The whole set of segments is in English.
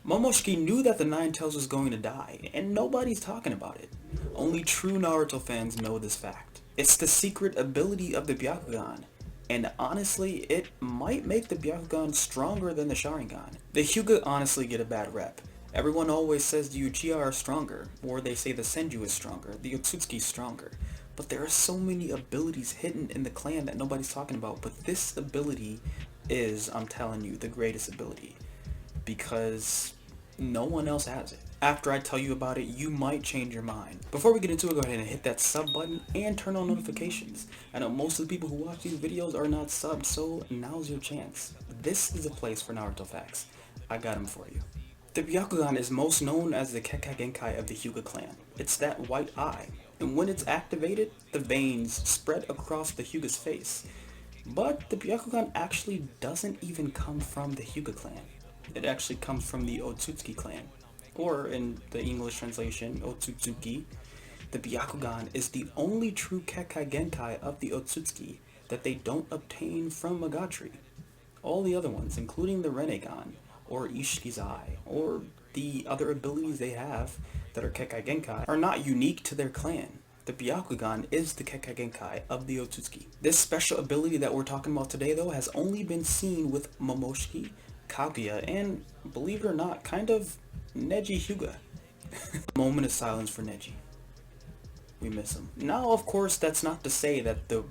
Momoshiki knew that the Nine Tails was going to die, and nobody's talking about it. Only true Naruto fans know this fact. It's the secret ability of the Byakugan, and honestly, it might make the Byakugan stronger than the Sharingan. The Hyuga honestly get a bad rep. Everyone always says the Uchiha are stronger, or they say the Senju is stronger, the Otsutsuki is stronger. But there are so many abilities hidden in the clan that nobody's talking about, but this ability is, I'm telling you, the greatest ability. Because no one else has it. After I tell you about it, you might change your mind. Before we get into it, go ahead and hit that sub button and turn on notifications. I know most of the people who watch these videos are not subbed, so now's your chance. This is a place for Naruto facts. I got them for you. The Byakugan is most known as the Kekkai Genkai of the Hyuga clan. It's that white eye, and when it's activated, the veins spread across the Hyuga's face. But the Byakugan actually doesn't even come from the Hyuga clan. It actually comes from the Otsutsuki clan, or in the English translation, Otsutsuki. The Byakugan is the only true Kekkai Genkai of the Otsutsuki that they don't obtain from Magatri. All the other ones, including the Renegan, or Ishiki's Eye, or the other abilities they have that are Kekkai Genkai, are not unique to their clan. The Byakugan is the Kekkai Genkai of the Otsutsuki. This special ability that we're talking about today, though, has only been seen with Momoshiki, Kaguya, and, believe it or not, kind of Neji Hyuga. Moment of silence for Neji. We miss him. Now, of course, that's not to say that the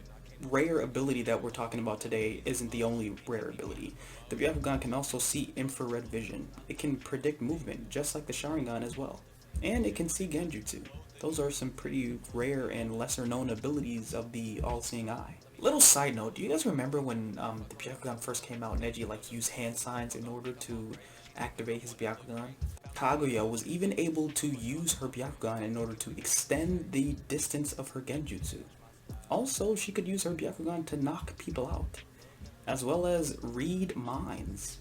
rare ability that we're talking about today isn't the only rare ability. The Byakugan can also see infrared vision. It can predict movement, just like the Sharingan as well. And it can see Genjutsu. Those are some pretty rare and lesser known abilities of the AllSeeing Eye. Little side note, do you guys remember when the Byakugan first came out, Neji used hand signs in order to activate his Byakugan? Kaguya was even able to use her Byakugan in order to extend the distance of her Genjutsu. Also, she could use her Byakugan to knock people out, as well as read minds.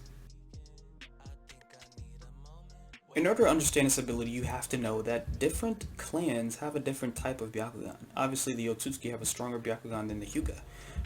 In order to understand this ability, you have to know that different clans have a different type of Byakugan. Obviously, the Otsutsuki have a stronger Byakugan than the Hyuga.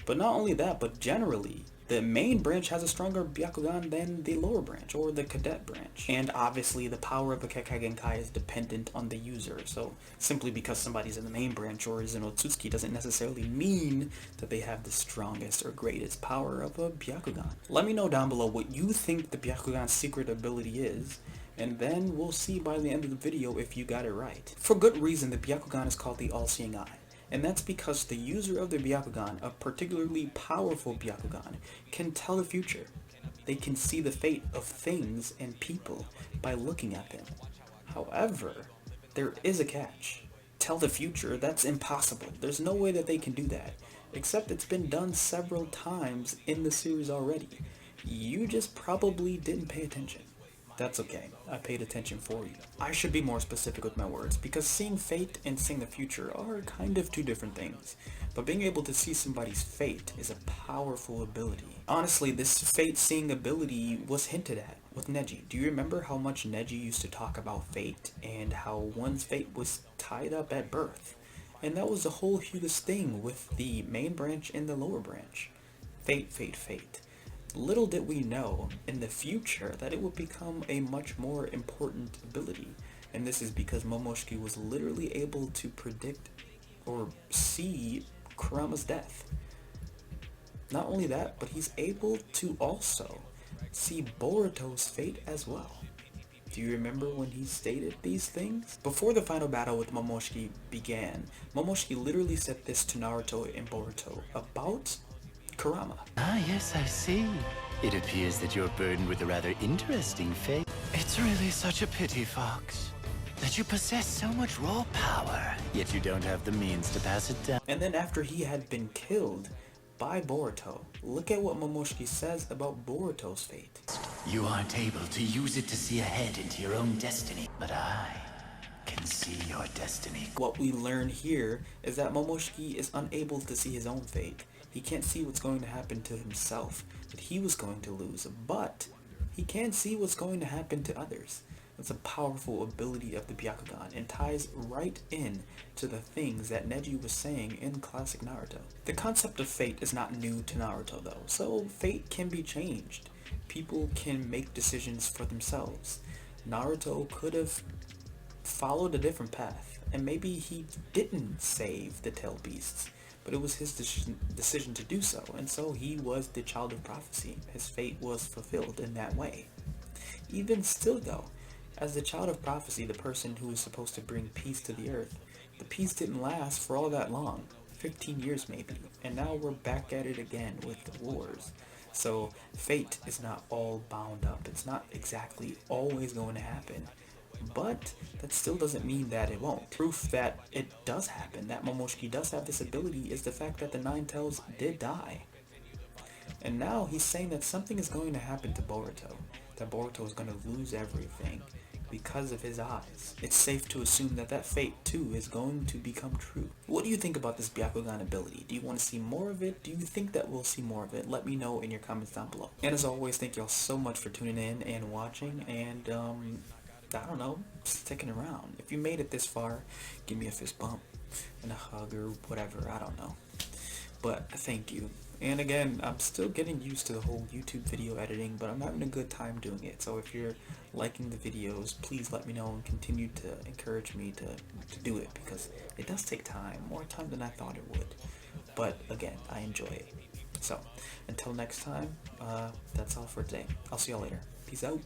But not only that, but generally, the main branch has a stronger Byakugan than the lower branch, or the cadet branch. And obviously, the power of a Kekkai Genkai is dependent on the user. So, simply because somebody's in the main branch or is an Otsutsuki doesn't necessarily mean that they have the strongest or greatest power of a Byakugan. Let me know down below what you think the Byakugan's secret ability is, and then we'll see by the end of the video if you got it right. For good reason, the Byakugan is called the AllSeeing Eye, and that's because the user of the Byakugan, a particularly powerful Byakugan, can tell the future. They can see the fate of things and people by looking at them. However, there is a catch. Tell the future, that's impossible. There's no way that they can do that, except it's been done several times in the series already. You just probably didn't pay attention. That's okay, I paid attention for you. I should be more specific with my words, because seeing fate and seeing the future are kind of two different things. But being able to see somebody's fate is a powerful ability. Honestly, this fate-seeing ability was hinted at with Neji. Do you remember how much Neji used to talk about fate, and how one's fate was tied up at birth? And that was the whole Hyuga's thing with the main branch and the lower branch. Fate, fate, fate. Little did we know in the future that it would become a much more important ability, and this is because Momoshiki was literally able to predict or see Kurama's death. Not only that, but he's able to also see Boruto's fate as well. Do you remember when he stated these things? Before the final battle with Momoshiki began, Momoshiki literally said this to Naruto and Boruto about Kurama. Ah, yes, I see. It appears that you're burdened with a rather interesting fate. It's really such a pity, Fox, that you possess so much raw power, yet you don't have the means to pass it down. And then after he had been killed by Boruto, look at what Momoshiki says about Boruto's fate. You aren't able to use it to see ahead into your own destiny, but I can see your destiny. What we learn here is that Momoshiki is unable to see his own fate. He can't see what's going to happen to himself, that he was going to lose, but he can see what's going to happen to others. That's a powerful ability of the Byakugan, and ties right in to the things that Neji was saying in classic Naruto. The concept of fate is not new to Naruto though, so fate can be changed. People can make decisions for themselves. Naruto could have followed a different path, and maybe he didn't save the tailed beasts, but it was his decision to do so, and so he was the child of prophecy. His fate was fulfilled in that way. Even still though, as the child of prophecy, the person who was supposed to bring peace to the earth, the peace didn't last for all that long, 15 years maybe, and now we're back at it again with the wars. So fate is not all bound up. It's not exactly always going to happen. But that still doesn't mean that it won't. Proof that it does happen, that Momoshiki does have this ability, is the fact that the Nine Tails did die. And now he's saying that something is going to happen to Boruto. That Boruto is going to lose everything because of his eyes. It's safe to assume that that fate too is going to become true. What do you think about this Byakugan ability? Do you want to see more of it? Do you think that we'll see more of it? Let me know in your comments down below. And as always, thank y'all so much for tuning in and watching, and I don't know, sticking around. If you made it this far, give me a fist bump and a hug or whatever, I don't know. But thank you. And again, I'm still getting used to the whole YouTube video editing, but I'm having a good time doing it. So if you're liking the videos, please let me know and continue to encourage me to do it, because it does take time, more time than I thought it would. But again, I enjoy it. So until next time, that's all for today. I'll see y'all later. Peace out.